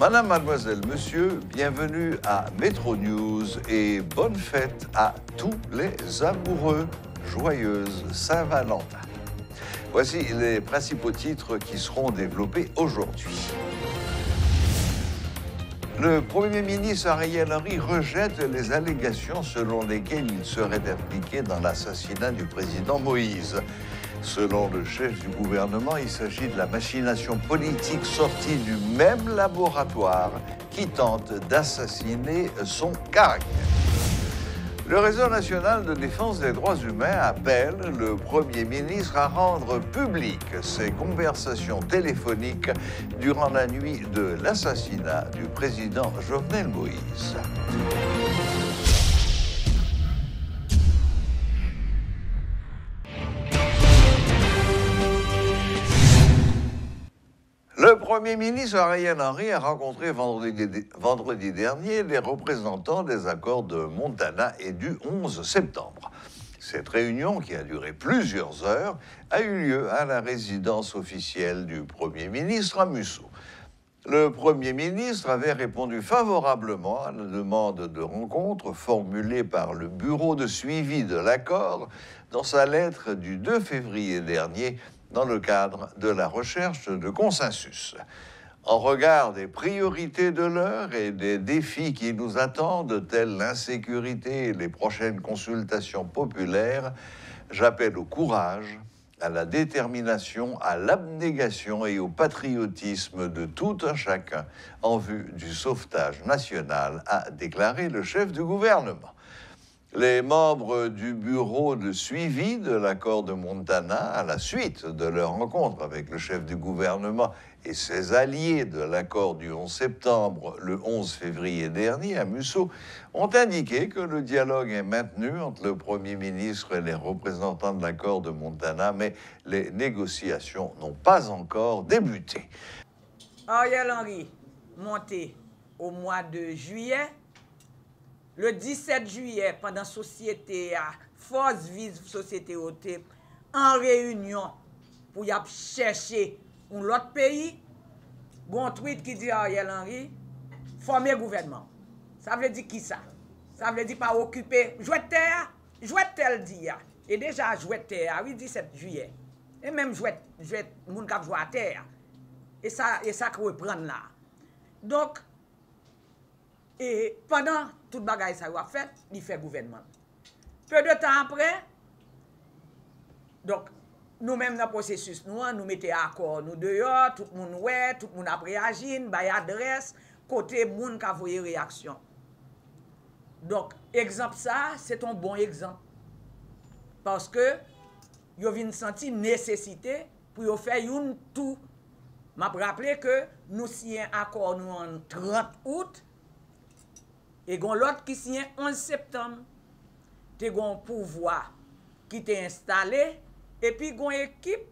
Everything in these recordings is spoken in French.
Madame, mademoiselle, monsieur, bienvenue à Métro News et bonne fête à tous les amoureux. Joyeuse Saint-Valentin. Voici les principaux titres qui seront développés aujourd'hui. Le Premier ministre Ariel Henry rejette les allégations selon lesquelles il serait impliqué dans l'assassinat du président Moïse. Selon le chef du gouvernement, il s'agit de la machination politique sortie du même laboratoire qui tente d'assassiner son caractère. Le Réseau national de défense des droits humains appelle le Premier ministre à rendre publiques ses conversations téléphoniques durant la nuit de l'assassinat du président Jovenel Moïse. Le Premier ministre Ariel Henry a rencontré vendredi dernier les représentants des accords de Montana et du 11 septembre. Cette réunion, qui a duré plusieurs heures, a eu lieu à la résidence officielle du Premier ministre à Musso. Le Premier ministre avait répondu favorablement à la demande de rencontre formulée par le Bureau de suivi de l'accord dans sa lettre du 2 février dernier, dans le cadre de la recherche de consensus. En regard des priorités de l'heure et des défis qui nous attendent, tels l'insécurité et les prochaines consultations populaires, j'appelle au courage, à la détermination, à l'abnégation et au patriotisme de tout un chacun en vue du sauvetage national, a déclaré le chef du gouvernement. Les membres du bureau de suivi de l'accord de Montana, à la suite de leur rencontre avec le chef du gouvernement et ses alliés de l'accord du 11 septembre, le 11 février dernier à Musso, ont indiqué que le dialogue est maintenu entre le Premier ministre et les représentants de l'accord de Montana, mais les négociations n'ont pas encore débuté. Ariel Henry, monté au mois de juillet. Le 17 juillet, pendant société à force vive société ôté, en réunion pour y chercher un autre pays, bon tweet qui dit Ariel Henry, former gouvernement. Ça veut dire qui ça? Ça veut dire pas occuper, jouer terre dit. Et déjà jouer terre, oui, 17 juillet. Et même jouer moun k'ap jouer à terre. Et ça que reprendre là. Donc, et pendant toute bagaille ça a fait, il fait gouvernement. Peu de temps après, donc, nous-mêmes dans le processus, nous mettons accord, nous dehors, tout le monde ouais, tout le monde a réagi, bay adresse, côté moun qui a voyé réaction. Donc, exemple ça, c'est un bon exemple. Parce que, yo vin senti nécessité pour yo faire une tout. M'a rappelé que nous signons accord nous en 30 août, et gon l'autre qui signe 11 septembre. Te gon pouvoir qui t'est installé, et puis gon équipe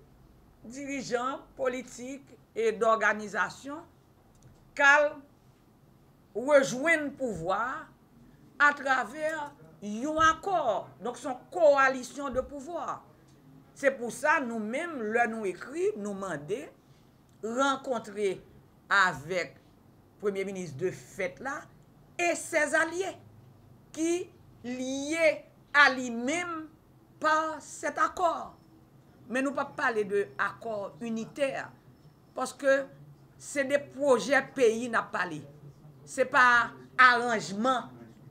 dirigeants politiques et d'organisation qu'al rejoindre pouvoir à travers un accord. Donc son coalition de pouvoir. C'est pour ça nous-mêmes, là nous écrit, nous demander rencontrer avec Premier ministre de fait là et ses alliés qui liés à lui-même par cet accord. Mais nous ne pouvons pas parler d'accord unitaire parce que c'est des projets pays n'a parlé. Ce n'est pas arrangement,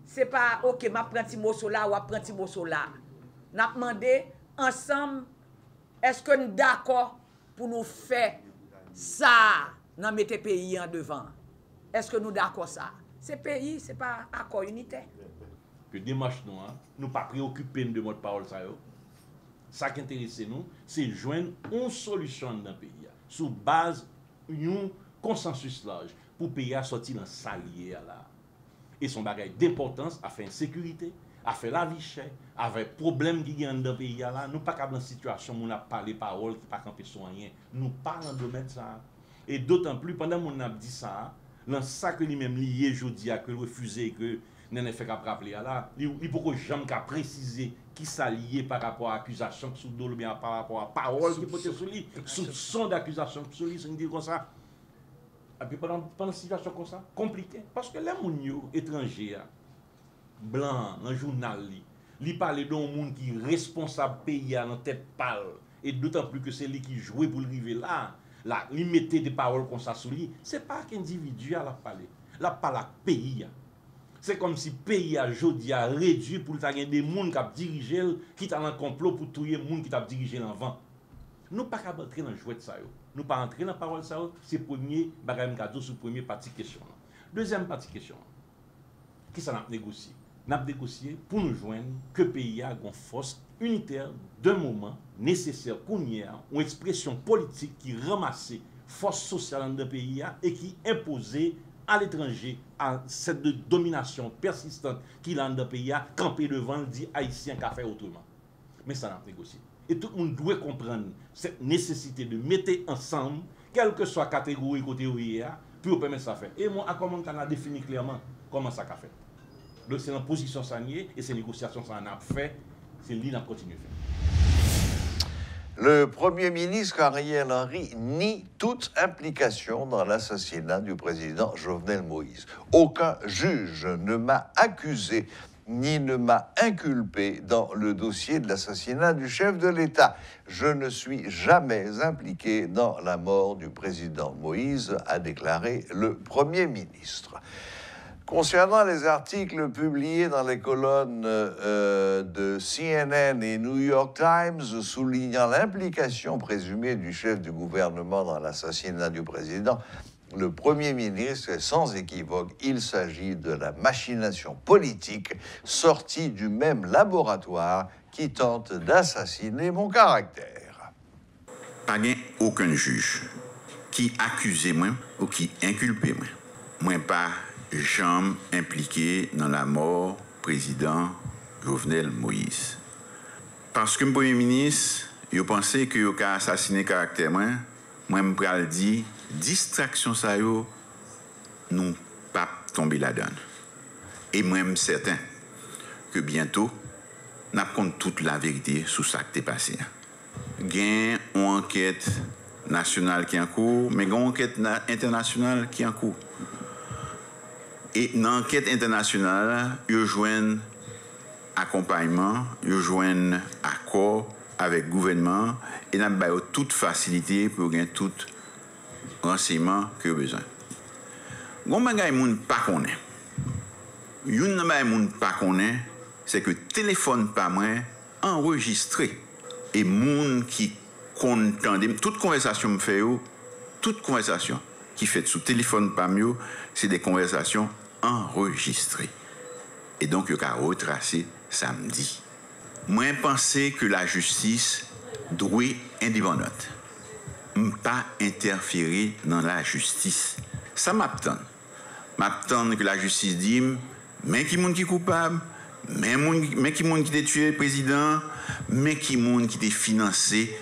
ce n'est pas OK, ma prends ti morceau là ou prends ti morceau là. N'a demandé ensemble est-ce que nous d'accord pour nous faire ça dans mettre pays en devant. Est-ce que nous d'accord ça? C'est pays, c'est pas accord unitaire. Que démarche nous, nous pas préoccuper de notre parole ça yo. Ça qui intéresse nous, c'est joindre une solution dans le pays sur base d'un consensus large pour pays à sortir dans salier là. Et son bagage d'importance à faire sécurité, à faire la vie chère, avec problème qui gagne dans le pays là, nous pas capable dans situation où on a parlé parole qui pas camper sur rien. Nous pas dans domaine ça. Et d'autant plus pendant mon a dit ça, dans ça que lui même lié jodi à que refuser que n'en fait qu'à rappeler là, il faut que jamais qu'à préciser qui ça lié par rapport à accusation sous dos bien par rapport à parole qui peut être sur lui, soupçon d'accusation sur lui, c'est dire comme ça. Et puis pendant une situation comme ça, compliquée. Parce que les gens étrangers, blancs, dans le journal, ils parlent d'un monde qui est responsable pays dans la tête pâle. Et d'autant plus que c'est lui qui joue pour arriver là. Là, il mettait des paroles comme ça sur lui. Ce n'est pas qu'individu à la parler. La parle à pays. C'est comme si le pays a aujourd'hui réduit pour qu'il y ait des gens qui ont dirigé, qui sont dans le complot pour tuer les gens qui ont dirigé l'enfant. Nous ne pouvons pas entrer dans le jouet de ça. Nous ne pouvons pas entrer dans la parole de ça. C'est le premier bagage cadeau sur la première partie question. Deuxième partie question. Qui ça n'a pas négocié? N'a pas négocié pour nous joindre que le pays a une force unitaire d'un moment nécessaire qu'on y a une expression politique qui ramasse force sociale dans le pays et qui imposait à l'étranger à cette domination persistante qu'il a dans le pays a campé devant le dit haïtien qu'a fait autrement. Mais ça n'a pas négocié. Et tout le monde doit comprendre cette nécessité de mettre ensemble, quelle que soit la catégorie côté où il y a, pour permettre ça faire. Et moi, à comment on a défini clairement comment ça a fait. Donc c'est la position sanier et ces négociations ça a fait, c'est lui qui continue à faire. Le Premier ministre Ariel Henry nie toute implication dans l'assassinat du président Jovenel Moïse. Aucun juge ne m'a accusé ni ne m'a inculpé dans le dossier de l'assassinat du chef de l'État. Je ne suis jamais impliqué dans la mort du président Moïse, a déclaré le Premier ministre. Concernant les articles publiés dans les colonnes de CNN et New York Times soulignant l'implication présumée du chef du gouvernement dans l'assassinat du président, le Premier ministre est sans équivoque, il s'agit de la machination politique sortie du même laboratoire qui tente d'assassiner mon caractère. Pas aucun juge qui accusait moi ou qui inculpait moi. Moi pas jamais impliqué dans la mort du président Jovenel Moïse. Parce que le Premier ministre, il pensait que il a assassiné le caractère moi me pral dire distraction ça yo nous pas tomber là-dedans. Et moi je suis certain que bientôt n'a compte toute la vérité sur ça qui est passé. Gain une enquête nationale qui est en cours, mais une enquête internationale qui est en cours. Et dans l'enquête internationale, ils joignent accompagnement, ils joignent accord avec le gouvernement et ils ont toute facilité pour gagner tout renseignement que besoin. Gon bagay moun pas connaît. Yon bagay moun pas connaît, c'est que téléphone pas moi enregistré et moun qui contendait toute conversation me fait toute conversation qui fait sous téléphone pas mieux, c'est des conversations enregistrées. Et donc il a retracé samedi. Moi penser que la justice doit être indépendante. Pas interférer dans la justice. Ça m'attend. M'attend que la justice dise mais qui monde qui est coupable, mais qui monde qui a tué le président, mais qui monde qui a financé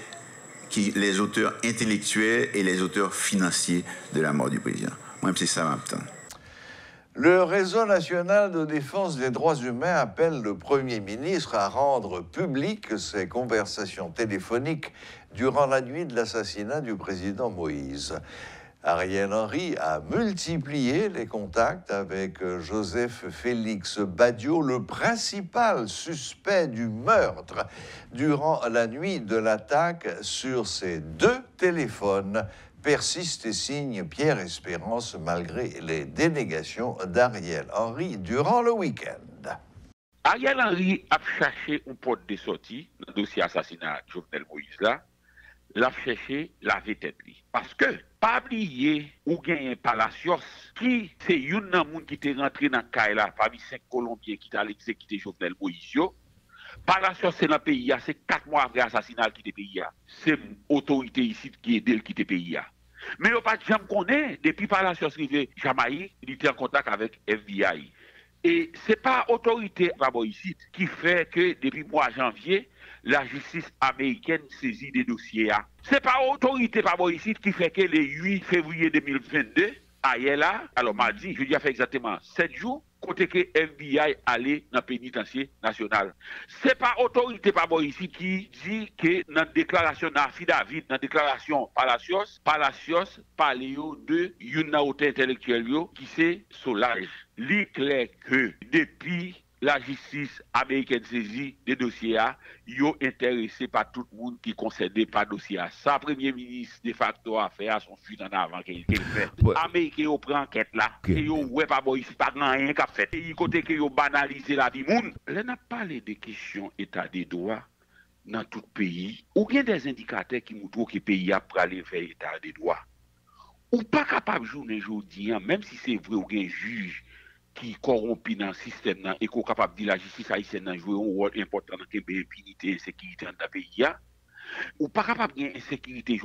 les auteurs intellectuels et les auteurs financiers de la mort du président. Moi, c'est ça m'attend. Le Réseau national de défense des droits humains appelle le Premier ministre à rendre publiques ses conversations téléphoniques durant la nuit de l'assassinat du président Moïse. Ariel Henry a multiplié les contacts avec Joseph Félix Badiou, le principal suspect du meurtre, durant la nuit de l'attaque sur ses 2 téléphones. Persiste et signe Pierre Espérance malgré les dénégations d'Ariel Henry durant le week-end. Ariel Henry a cherché un porte de sortie dans le dossier assassinat de Jovenel Moïse là. L'a cherché la tête li. Parce que, pas oublier ou gagne Palacios, qui c'est une monde qui est rentré dans le là parmi 5 Colombiens qui t'a exécuté Jovenel Moïse. Palacios, c'est dans le pays, c'est 4 mois après l'assassinat qui était pays. C'est l'autorité ici qui est qui était pays. Mais il n'y a pas de gens qui connaissent, depuis Palacios arrivé Jamaïque, il était en contact avec FBI. Et ce n'est pas l'autorité ici qui fait que depuis le mois de janvier, la justice américaine saisit des dossiers. Ce n'est pas l'autorité ici qui fait que le 8 février 2022, alors mardi, je dis fait exactement 7 jours, côté que FBI allait dans le pénitencier national. C'est pas autorité par ici qui dit que dans la déclaration d'Affidavit, dans la déclaration Palacios parle de une autorité intellectuelle qui c'est Solage. Il clair que depuis la justice américaine saisie des dossiers, yo intéressé par tout le monde qui concernait par dossier. Ça, premier ministre de facto a fait à son fuite en avant qu'il fait. Ouais. Américain yo prend enquête là. Et yo ouais pas bon ici pas rien qu'a fait. Et côté que yo banaliser la vie moun. Là n'a parlé de questions état des droits dans tout pays. Ou bien des indicateurs qui montrent que le pays a pour aller vers l'état des droits. Ou pas capable journée aujourd'hui, même si c'est vrai ou bien juge qui corrompt dans le système et qui est capable de dire la justice haïtienne a joué un rôle important dans l'impunité et sécurité dans le pays. Ou pas capable de gagner insécurité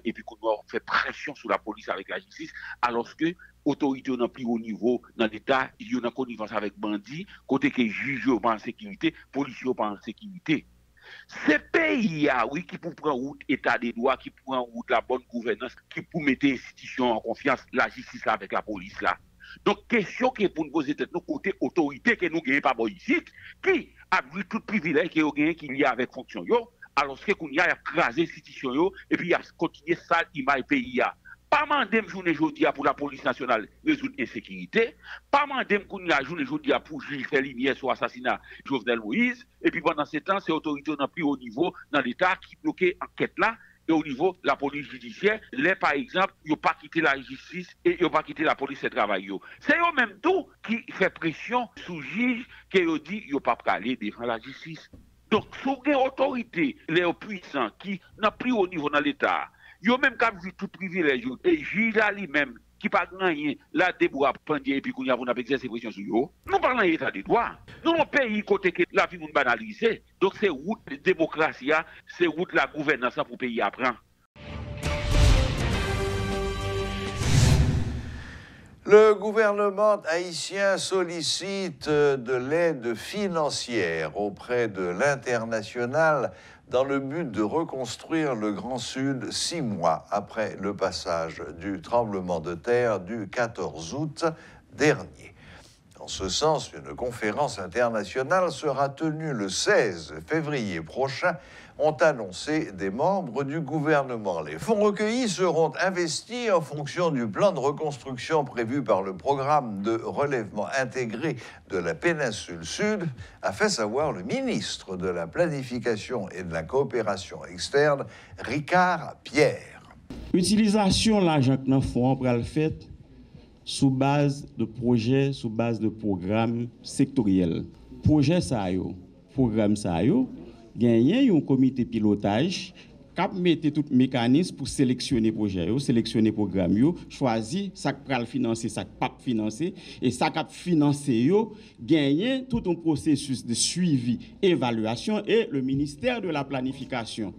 et puis qu'on fait pression sur la police avec la justice, alors que l'autorité n'a plus haut niveau dans l'État, il y a une connivence avec bandits, côté que juge pas en sécurité, policiers pas en sécurité. Ces pays oui, qui pour prendre route état des droits, qui prend route la bonne gouvernance, qui pour mettre institutions en confiance, la justice là, avec la police là. Donc, question qui est pour nous poser tête, nous côté autorité que nous gagnons pas ici, qui a vu tout privilège qu'il y a avec fonction, alors que qu'on y a écrasé l'institution, et puis il a continué ça, image pays. Pas mandem journée aujourd'hui pour la police nationale résoudre l'insécurité, pas mandem qu'on y a journée aujourd'hui pour juger faire lumière sur l'assassinat de Jovenel Moïse, et puis pendant ce temps, c'est l'autorité n'a plus haut niveau dans l'État qui bloquait l'enquête là. Et au niveau de la police judiciaire, là, par exemple, ils n'ont pas quitté la justice et ils n'ont pas quitté la police de travail. C'est eux-mêmes tout qui fait pression sur le juge qui dit qu'ils n'ont pas aller devant la justice. Donc, sous une autorité, les puissants qui n'ont plus au niveau dans l'État, ils ont même qu'à vu tout privilège. Et le juge là lui-même, qui pas rien, là, debout à prendre et puis qu'on a exercé pression sur eux. Nous parlons d'état de droit. Nous, un pays côté que la vie nous banalisée. Donc, c'est route de démocratie, c'est route de la gouvernance pour le pays apprendre. Le gouvernement haïtien sollicite de l'aide financière auprès de l'international dans le but de reconstruire le Grand Sud 6 mois après le passage du tremblement de terre du 14 août dernier. En ce sens, une conférence internationale sera tenue le 16 février prochain, ont annoncé des membres du gouvernement. Les fonds recueillis seront investis en fonction du plan de reconstruction prévu par le programme de relèvement intégré de la péninsule Sud, a fait savoir le ministre de la Planification et de la Coopération externe, Ricard Pierre. Utilisation de l'argent que nous faisons pour le faire sous base de projets, sous base de programmes sectoriels. Projet ça yo, programme ça yo, gagner un comité pilotage cap mettre tout mécanisme pour sélectionner projet yo, sélectionner programme yo, choisir ça qui va le financer, ça qui pas financer et ça qui financer yo, gagner tout un processus de suivi, évaluation et le ministère de la planification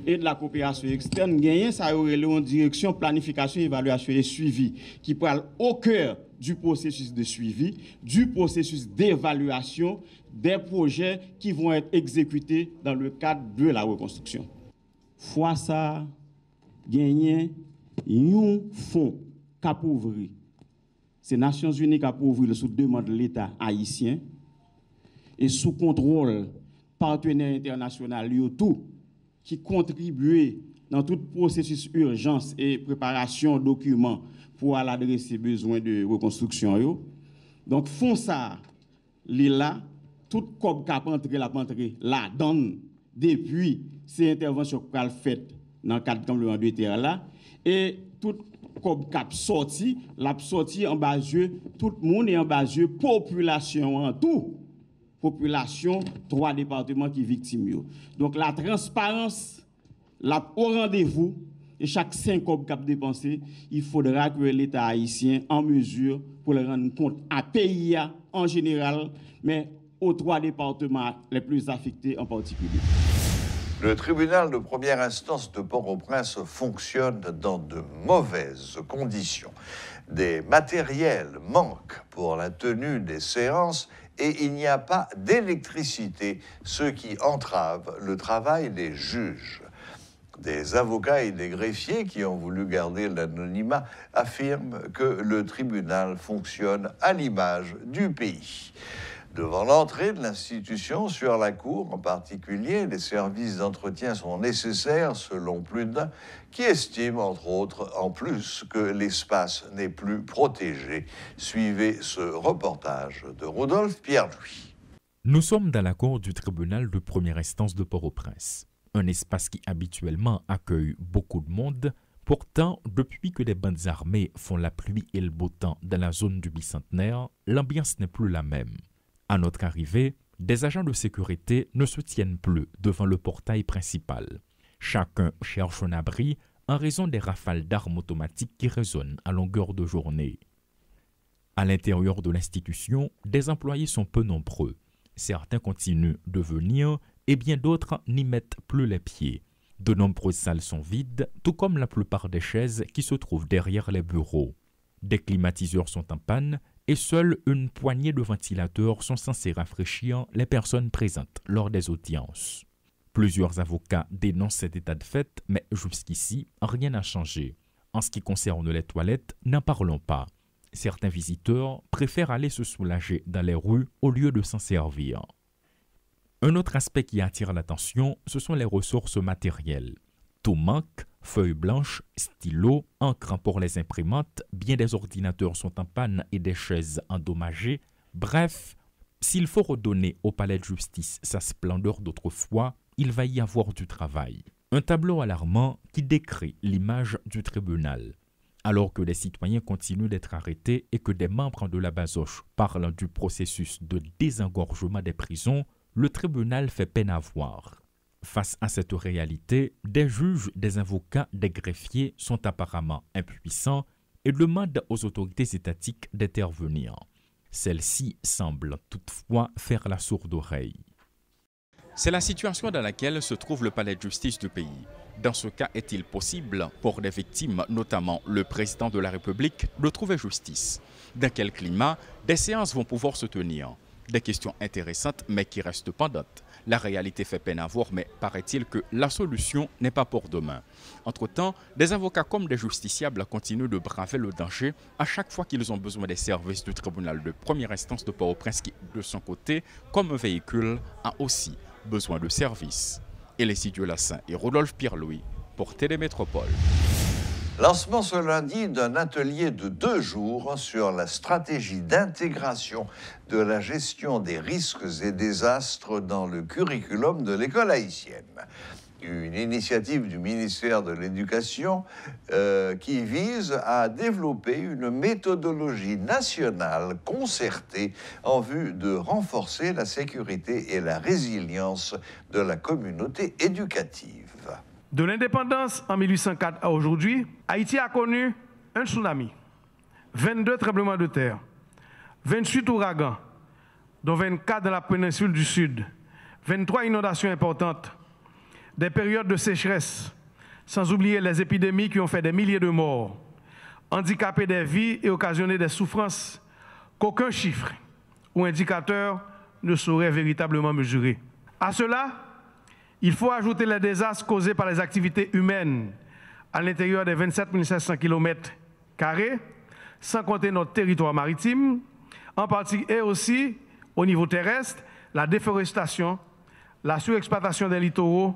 et de la coopération externe gagner ça aurait une direction planification, évaluation et suivi qui parle au cœur du processus de suivi, du processus d'évaluation des projets qui vont être exécutés dans le cadre de la reconstruction. Fois ça, gagner un fonds qui a ouvert. C'est Nations Unies qui a ouvert sous demande de l'État haïtien et sous contrôle partenaires internationaux tout qui contribuent dans tout processus urgence et préparation de documents pour adresser besoins de reconstruction. Donc, font ça, là, tout comme qui a entré là, donne depuis ces interventions qui ont faites dans le cadre de tremblement de terre là, et tout comme qui a sorti, l'a sorti en bas yeux, tout le monde est en bas yeux, population en tout. Population, 3 départements qui sont victimes. Donc la transparence, au rendez-vous, et chaque 5 € cap dépensé, il faudra que l'État haïtien en mesure pour le rendre compte à pays en général, mais aux 3 départements les plus affectés en particulier. Le tribunal de première instance de Port-au-Prince fonctionne dans de mauvaises conditions. Des matériels manquent pour la tenue des séances et il n'y a pas d'électricité, ce qui entrave le travail des juges. Des avocats et des greffiers qui ont voulu garder l'anonymat affirment que le tribunal fonctionne à l'image du pays. Devant l'entrée de l'institution sur la cour, en particulier, les services d'entretien sont nécessaires selon plus d'un qui estime, entre autres, en plus, que l'espace n'est plus protégé. Suivez ce reportage de Rodolphe Pierre-Louis. Nous sommes dans la cour du tribunal de première instance de Port-au-Prince, un espace qui habituellement accueille beaucoup de monde. Pourtant, depuis que les bandes armées font la pluie et le beau temps dans la zone du bicentenaire, l'ambiance n'est plus la même. À notre arrivée, des agents de sécurité ne se tiennent plus devant le portail principal. Chacun cherche un abri en raison des rafales d'armes automatiques qui résonnent à longueur de journée. À l'intérieur de l'institution, des employés sont peu nombreux. Certains continuent de venir et bien d'autres n'y mettent plus les pieds. De nombreuses salles sont vides, tout comme la plupart des chaises qui se trouvent derrière les bureaux. Des climatiseurs sont en panne et seule une poignée de ventilateurs sont censés rafraîchir les personnes présentes lors des audiences. Plusieurs avocats dénoncent cet état de fait, mais jusqu'ici, rien n'a changé. En ce qui concerne les toilettes, n'en parlons pas. Certains visiteurs préfèrent aller se soulager dans les rues au lieu de s'en servir. Un autre aspect qui attire l'attention, ce sont les ressources matérielles. Tout manque, feuilles blanches, stylos, encre pour les imprimantes, bien des ordinateurs sont en panne et des chaises endommagées. Bref, s'il faut redonner au palais de justice sa splendeur d'autrefois, il va y avoir du travail. Un tableau alarmant qui décrit l'image du tribunal. Alors que les citoyens continuent d'être arrêtés et que des membres de la Basoche parlent du processus de désengorgement des prisons, le tribunal fait peine à voir. Face à cette réalité, des juges, des avocats, des greffiers sont apparemment impuissants et demandent aux autorités étatiques d'intervenir. Celles-ci semblent toutefois faire la sourde oreille. C'est la situation dans laquelle se trouve le palais de justice du pays. Dans ce cas, est-il possible pour des victimes, notamment le président de la République, de trouver justice? Dans quel climat des séances vont pouvoir se tenir? Des questions intéressantes mais qui restent pendantes. La réalité fait peine à voir, mais paraît-il que la solution n'est pas pour demain. Entre-temps, des avocats comme des justiciables continuent de braver le danger à chaque fois qu'ils ont besoin des services du tribunal de première instance de Port-au-Prince qui, de son côté, comme un véhicule, a aussi besoin de services. Elissi Diolassin et Rodolphe Pierre-Louis pour Télémétropole. Lancement ce lundi d'un atelier de 2 jours sur la stratégie d'intégration de la gestion des risques et désastres dans le curriculum de l'école haïtienne. Une initiative du ministère de l'Éducation qui vise à développer une méthodologie nationale concertée en vue de renforcer la sécurité et la résilience de la communauté éducative. De l'indépendance en 1804 à aujourd'hui, Haïti a connu un tsunami, 22 tremblements de terre, 28 ouragans, dont 24 dans la péninsule du Sud, 23 inondations importantes, des périodes de sécheresse, sans oublier les épidémies qui ont fait des milliers de morts, handicapé des vies et occasionné des souffrances qu'aucun chiffre ou indicateur ne saurait véritablement mesurer. À cela, il faut ajouter les désastres causés par les activités humaines à l'intérieur des 27 500 km², sans compter notre territoire maritime, en partie et aussi au niveau terrestre, la déforestation, la surexploitation des littoraux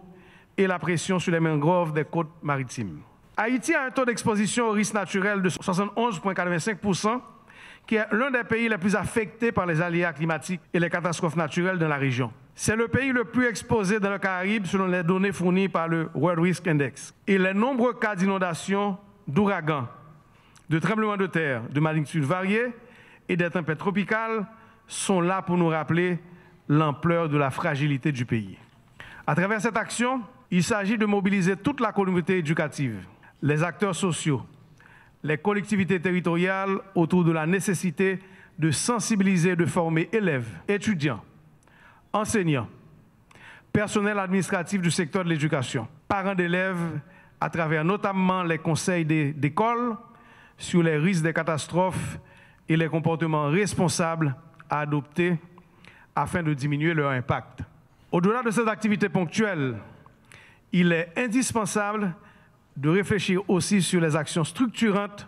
et la pression sur les mangroves des côtes maritimes. Haïti a un taux d'exposition aux risques naturels de 71,85%, qui est l'un des pays les plus affectés par les aléas climatiques et les catastrophes naturelles dans la région. C'est le pays le plus exposé dans le Caraïbe selon les données fournies par le World Risk Index. Et les nombreux cas d'inondations, d'ouragans, de tremblements de terre, de magnitudes variées et des tempêtes tropicales sont là pour nous rappeler l'ampleur de la fragilité du pays. À travers cette action, il s'agit de mobiliser toute la communauté éducative, les acteurs sociaux, les collectivités territoriales autour de la nécessité de sensibiliser et de former élèves, étudiants, enseignants, personnel administratif du secteur de l'éducation, parents d'élèves, à travers notamment les conseils d'école sur les risques des catastrophes et les comportements responsables à adopter afin de diminuer leur impact. Au-delà de ces activités ponctuelles, il est indispensable de réfléchir aussi sur les actions structurantes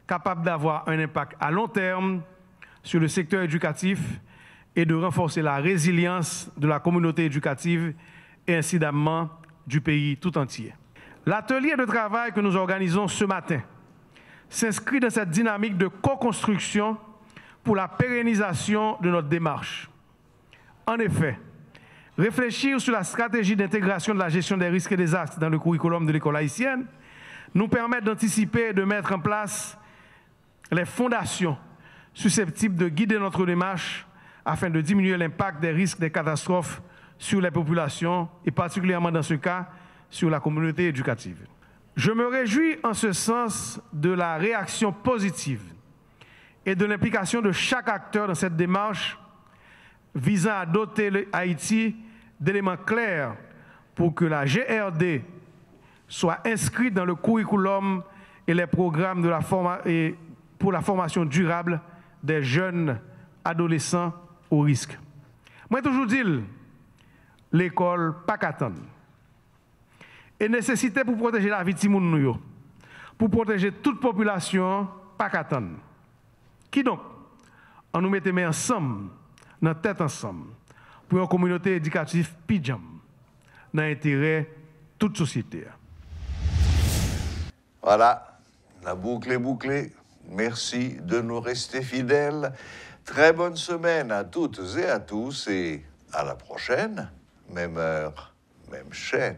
capables d'avoir un impact à long terme sur le secteur éducatif et de renforcer la résilience de la communauté éducative et incidemment du pays tout entier. L'atelier de travail que nous organisons ce matin s'inscrit dans cette dynamique de co-construction pour la pérennisation de notre démarche. En effet, réfléchir sur la stratégie d'intégration de la gestion des risques et des actes dans le curriculum de l'école haïtienne nous permet d'anticiper et de mettre en place les fondations susceptibles de guider notre démarche afin de diminuer l'impact des risques des catastrophes sur les populations et particulièrement dans ce cas sur la communauté éducative. Je me réjouis en ce sens de la réaction positive et de l'implication de chaque acteur dans cette démarche visant à doter Haïti d'éléments clairs pour que la GRD soit inscrite dans le curriculum et les programmes de pour la formation durable des jeunes adolescents au risque. Moi, toujours dit, l'école pas qu'attendre. Et nécessité pour protéger la vie de nous, pour protéger toute population, pas qu'attendre. Qui donc? On nous mette ensemble, dans tête ensemble, pour une communauté éducative pijam, dans l'intérêt de toute société. Voilà, la boucle est bouclée. Merci de nous rester fidèles. Très bonne semaine à toutes et à tous et à la prochaine. Même heure, même chaîne.